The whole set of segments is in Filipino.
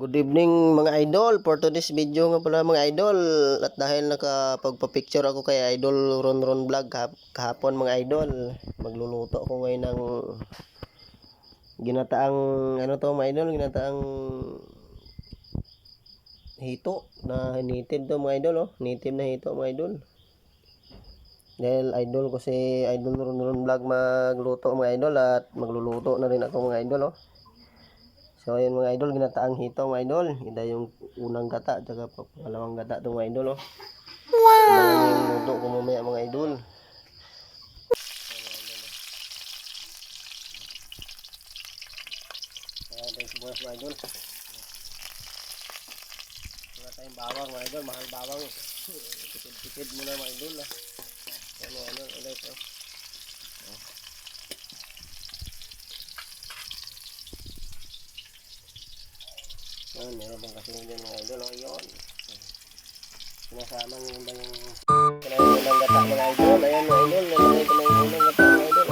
Good evening mga idol. For today's video nga pala mga idol, at dahil nakapagpa-picture ako kay Idol Ron Ron Vlog kahapon mga idol, magluluto ako ngayon ng ginataang mga idol, ginataang hito na native to mga idol, native na hito mga idol. Dahil idol ko si Idol Ron Ron Vlog magluto mga idol, at magluluto na rin ako mga idol. So ayun mga idol, ginataang hito mga idol. Ito yung unang gata, tsaka pangalawang gata itong mga idol. Wow! Ito yung luto ko mamaya mga idol. Ayan tayo sibukas mga idol. Wala tayong bawang mga idol, mahal bawang. Tipid-tipid muna mga idol. Ayan mga idol, ulit Ayan, meron bang kasunod yan mga idol. Ayan. Sinasama nyo ba yung unang gata mga idol. Ayan mga idol, nalagay ko na yung unang gata mga idol.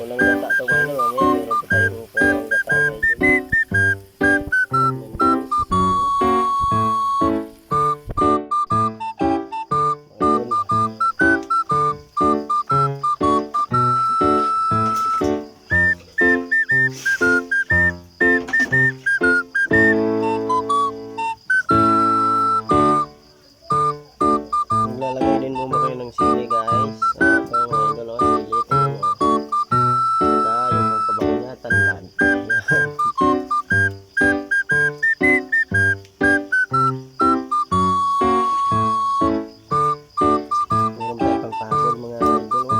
Unang gata ito mga idol. Mamaya meron pa tayong unang gata mga idol. Maglalagay din mo kayo ng sili guys. Ito mga idol, sili ito saka yung pagpabango niya, tanlad. Meron tayo pang pagod mga idol.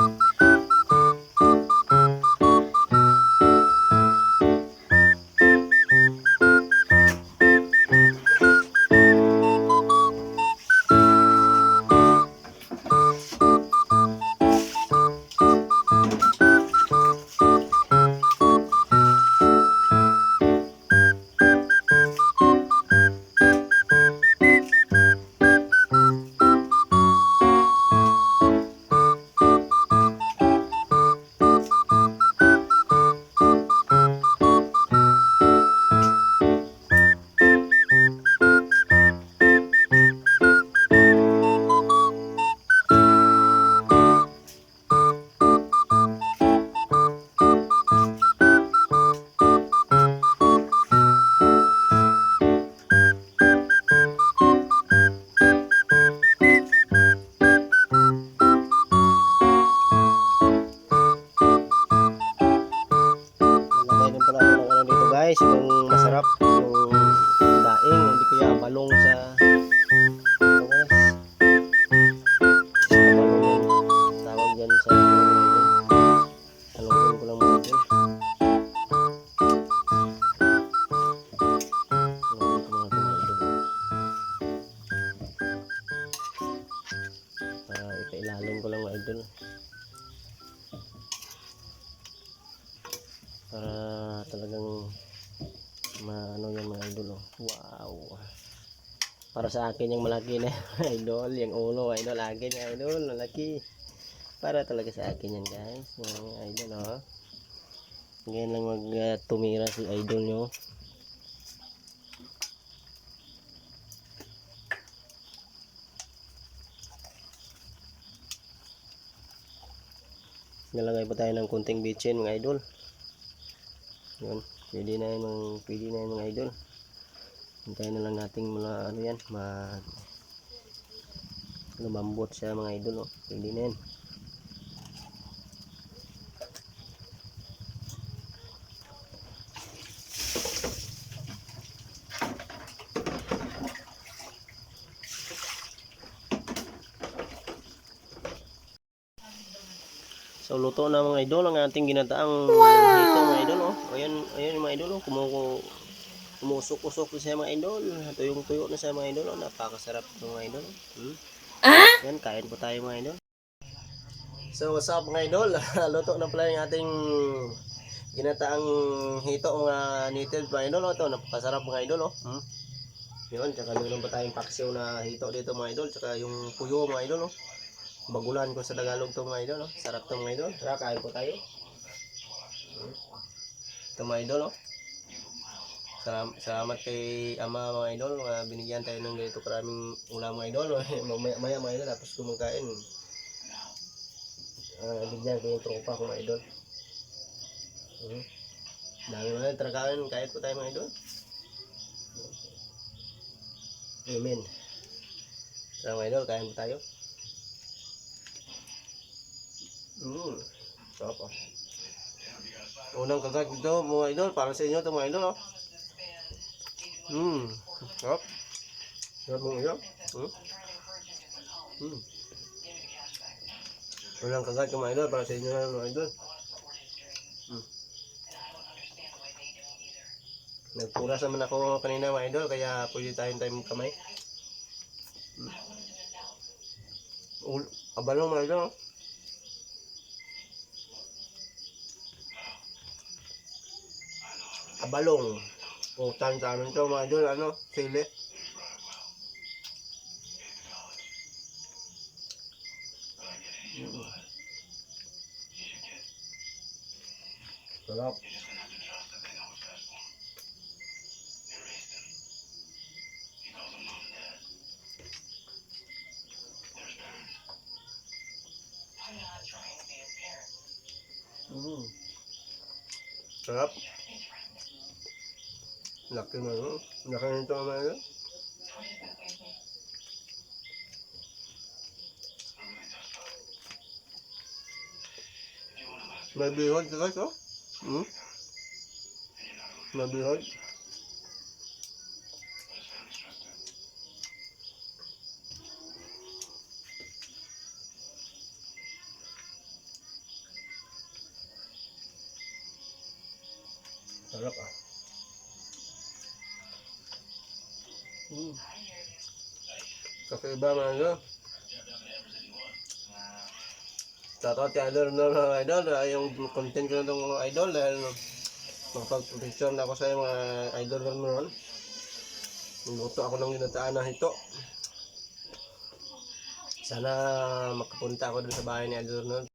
Guys, yung masarap yung daing, hindi kaya balong sa balong yan, tawag dyan sa talongin ko lang mga idol. Ipailalim ko lang mga idol para talagang maano yan mga idol. Wow, para sa akin yung malaki na idol, yung ulo idol, akin yung idol, malaki para talaga sa akin yan guys mga idol. Ngayon lang mag tumira si idol nyo. Nalagay pa tayo ng kunting bitchin mga idol. Yun, pwede na yan mga idol. Hintayin na lang natin mula lumambot siya mga idol. Pwede na yan. So luto na mga idol ang ating ginataang hito mga idol. Ayan mga idol, kumusok-usok siya mga idol. Tuyong-tuyo na siya mga idol. Napakasarap ito mga idol. Yan, kain po tayo mga idol. So what's up mga idol? Luto na pala yung ating ginataang hito mga native mga idol. Ito, napakasarap mga idol. Yun, tsaka meron pa tayong paksiw na hito dito mga idol. Tsaka yung puyo mga idol. Bagulan ko sa Tagalog to mga idol. Sarap to mga idol. Tara, kain po tayo. Ito ka mga idol, no? Salamat kay Ama mga idol, binigyan tayo ng ganito karaming ulam mga idol. Maya mga idol, tapos kumakain. Bigyan ko yung tropa ko mga idol. Dami mga tragakan, kahit po tayo mga idol. Amen. Tara mga idol, kain po tayo. Sarap ah. Unang kagat dito mga idol, para sa inyo ito mga idol, oh. Sarap. Sarap mga idol. Unang kagat ko mga idol, para sa inyo na mga idol. Nagpuras naman ako kanina mga idol, kaya pwede tayong kamay. Abalong mga idol, oh. Abalong. Putan sa amin ito mga idol, ano, sili. Sarap. Sarap. Laki na, no? Laki na ito mga idol. May bihod ka guys, oh. May bihod. Sarap ah. Kakaiba mga idol. Shoutout kay idol no mga idol. Yung content ko na itong mga idol dahil makapag-picture na ako sa mga idol noon. Niluto ako ng ginataan na hito. Sana makapunta ako dun sa bahay ni idol noon.